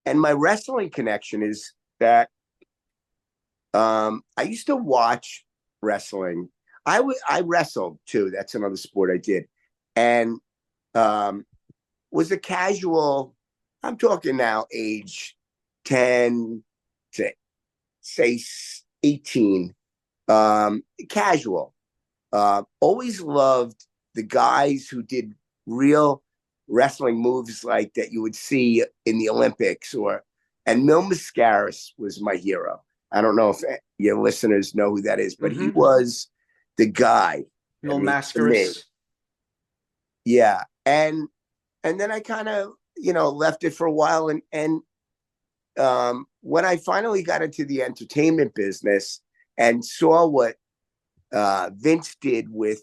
and my wrestling connection is that I used to watch wrestling. I wrestled too. That's another sport I did, and um, was a casual. I'm talking now, age 10 to say 18. Casual. Always loved the guys who did real wrestling moves like that you would see in the Olympics, and Mil Mascaras was my hero. I don't know if your listeners know who that is, but he Mm-hmm. was the guy. I Mil mean, to me, Mascaras. yeah. And then I kind of left it for a while, and when I finally got into the entertainment business and saw what Vince did with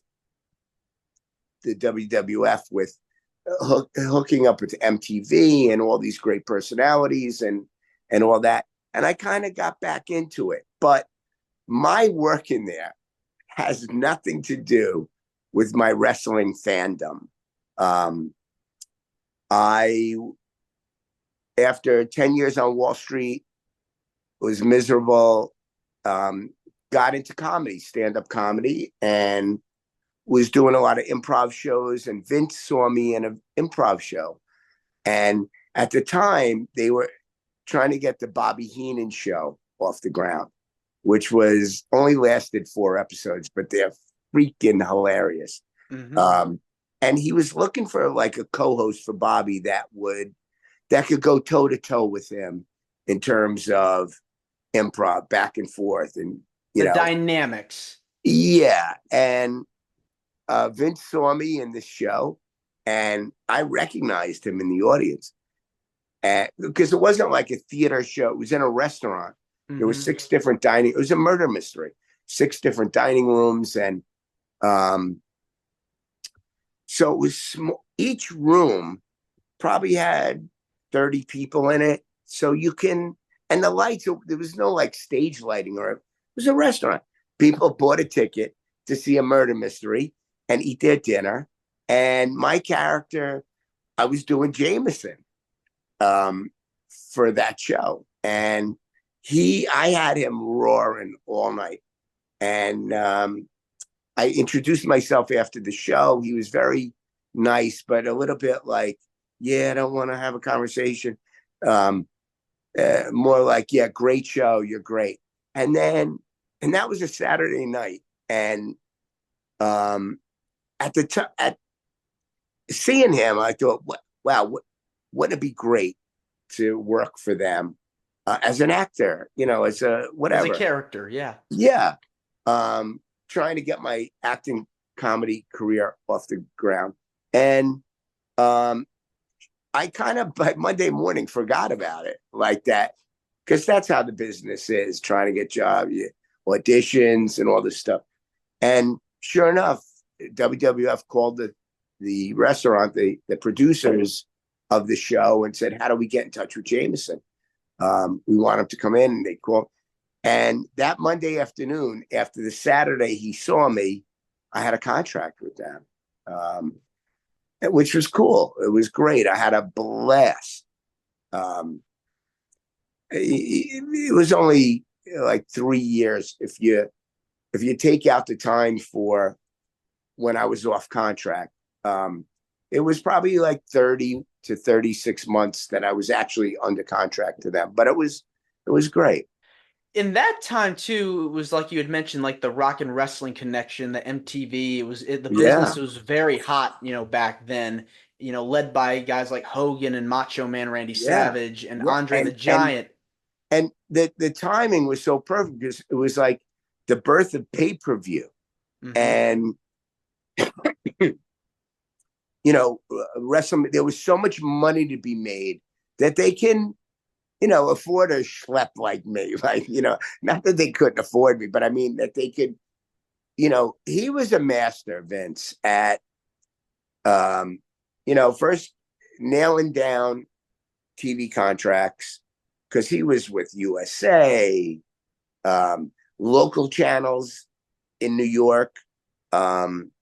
the WWF, with hooking up with MTV and all these great personalities and all that. And I kind of got back into it. But my work in there has nothing to do with my wrestling fandom. Um, I, after 10 years on Wall Street, was miserable, um, got into comedy, stand-up comedy, and was doing a lot of improv shows. And Vince saw me in an improv show. And at the time, they were trying to get the Bobby Heenan show off the ground, which was only lasted 4 episodes, but they're freaking hilarious. Mm-hmm. Um, and he was looking for like a co-host for Bobby that could go toe to toe with him in terms of improv back and forth, and The dynamics. yeah. And Vince saw me in this show, and I recognized him in the audience, and because it wasn't like a theater show; it was in a restaurant. There were Mm-hmm. 6 different dining. It was a murder mystery, 6 different dining rooms, and um, so it was small. Each room probably had 30 people in it. So you can, and the lights. There was no like stage lighting, or it was a restaurant. People bought a ticket to see a murder mystery and eat their dinner. And my character, I was doing Jameson um, for that show, and I had him roaring all night, and I introduced myself after the show. He was very nice, but a little bit like, yeah, I don't want to have a conversation. Um, More like, yeah, great show, you're great. And then, and that was a Saturday night, and um, at seeing him, I thought, wow, wouldn't it be great to work for them as an actor, as a As a whatever. character, yeah. Yeah. Trying to get my acting comedy career off the ground. And um, I kind of by Monday morning forgot about it like that, because that's how the business is, trying to get jobs, auditions, and all this stuff. And sure enough, WWF called the restaurant, the producers of the show, and said, "How do we get in touch with Jameson? We want him to come in." And they called. And that Monday afternoon, after the Saturday he saw me, I had a contract with them, which was cool. It was great. I had a blast. Um, it was only like 3 years if you take out the time for when I was off contract. It was probably like 30 to 36 months that I was actually under contract to them, but it was great. In that time too, it was like you had mentioned, like the rock and wrestling connection, the MTV. The business Yeah, was very hot, back then. Led by guys like Hogan and Macho Man Randy yeah, Savage and yeah, Andre the and Giant. the timing was so perfect because it was like the birth of pay-per-view, Hmm. and wrestling. There was so much money to be made that they can afford a schlep like me. Like, not that they couldn't afford me, but I mean that they could, he was a master, Vince, at, um, first nailing down TV contracts, because he was with USA, local channels in New York. Um,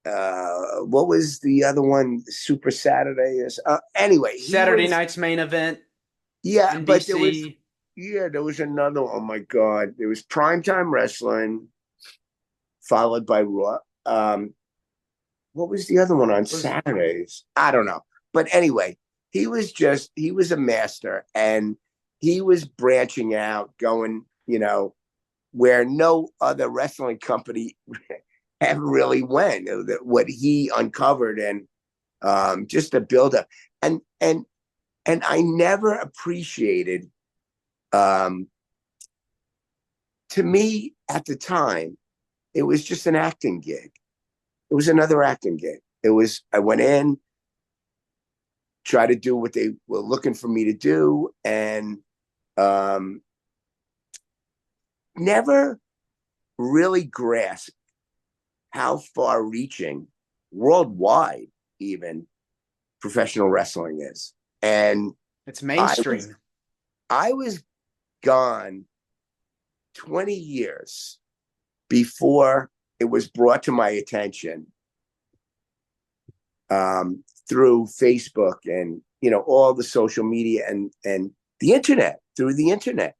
what was the other one? Super Saturday. Anyway, he Saturday was night's main event. Yeah, but NBC. there was another one. Oh my God. There was Primetime Wrestling, followed by Raw. What was the other one on Was Saturdays? I don't know. But anyway, he was a master, and he was branching out, going, where no other wrestling company ever really went. What he uncovered, and just the buildup. And I never appreciated, um, to me at the time, it was just an acting gig. It was another acting gig. I went in, tried to do what they were looking for me to do, and um, never really grasped how far reaching, worldwide, even, professional wrestling is. And it's I was, mainstream. I was gone 20 years before it was brought to my attention, through Facebook and all the social media, and the internet. Through the internet,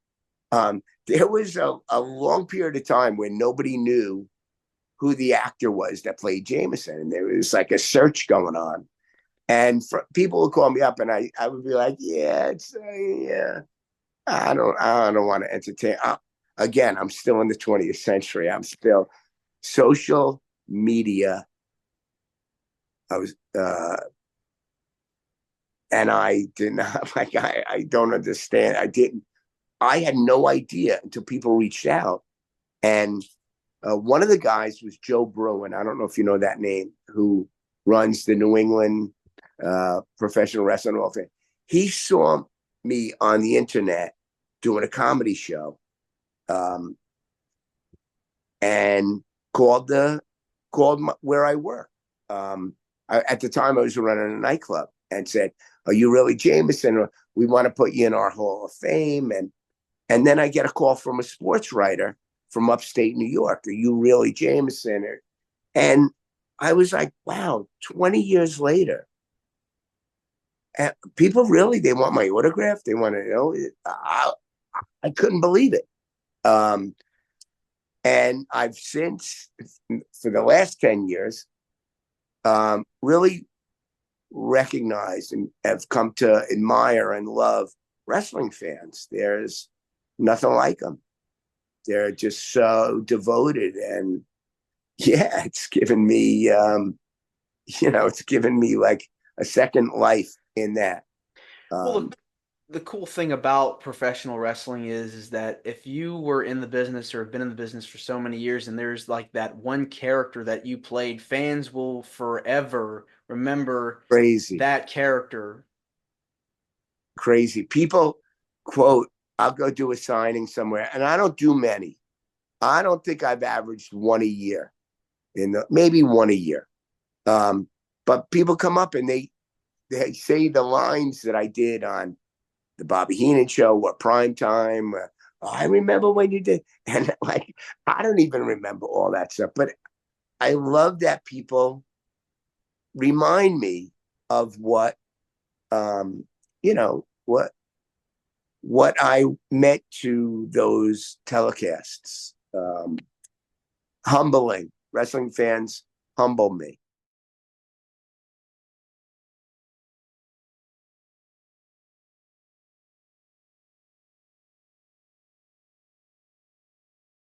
there was a long period of time where nobody knew who the actor was that played Jameson, and there was like a search going on. And people would call me up, and I would be like, "Yeah, yeah, I don't want to entertain." Again, I'm still in the 20th century. I'm still social media. I was, and I did not like. I don't understand. I had no idea until people reached out, and one of the guys was Joe Bruin. I don't know if you know that name, who runs the New England Professional Wrestling Hall of Fame. He saw me on the internet doing a comedy show, um, and where I work. At the time, I was running a nightclub, and said, "Are you really Jameson? Or we want to put you in our Hall of Fame." And then I get a call from a sports writer from upstate New York. "Are you really Jameson?" And I was like, wow, 20 years later, people really, they want my autograph. They want to know. I couldn't believe it. Um, and I've since, for the last 10 years, really recognized and have come to admire and love wrestling fans. There's nothing like them. They're just so devoted, and yeah, it's given me like a second life in that. Well, Um, the cool thing about professional wrestling is that if you were in the business or have been in the business for so many years and there's like that one character that you played, fans will forever remember Crazy, that character. crazy. People quote, "I'll go do a signing somewhere," and I don't do many. I don't think I've averaged one a year, maybe one a year. Um, but people come up, and they say the lines that I did on the Bobby Heenan show or Prime Time. "Oh, I remember when you did," and like, I don't even remember all that stuff. But I love that people remind me of um, you know, what I meant to those telecasts. Humbling. Wrestling fans humble me.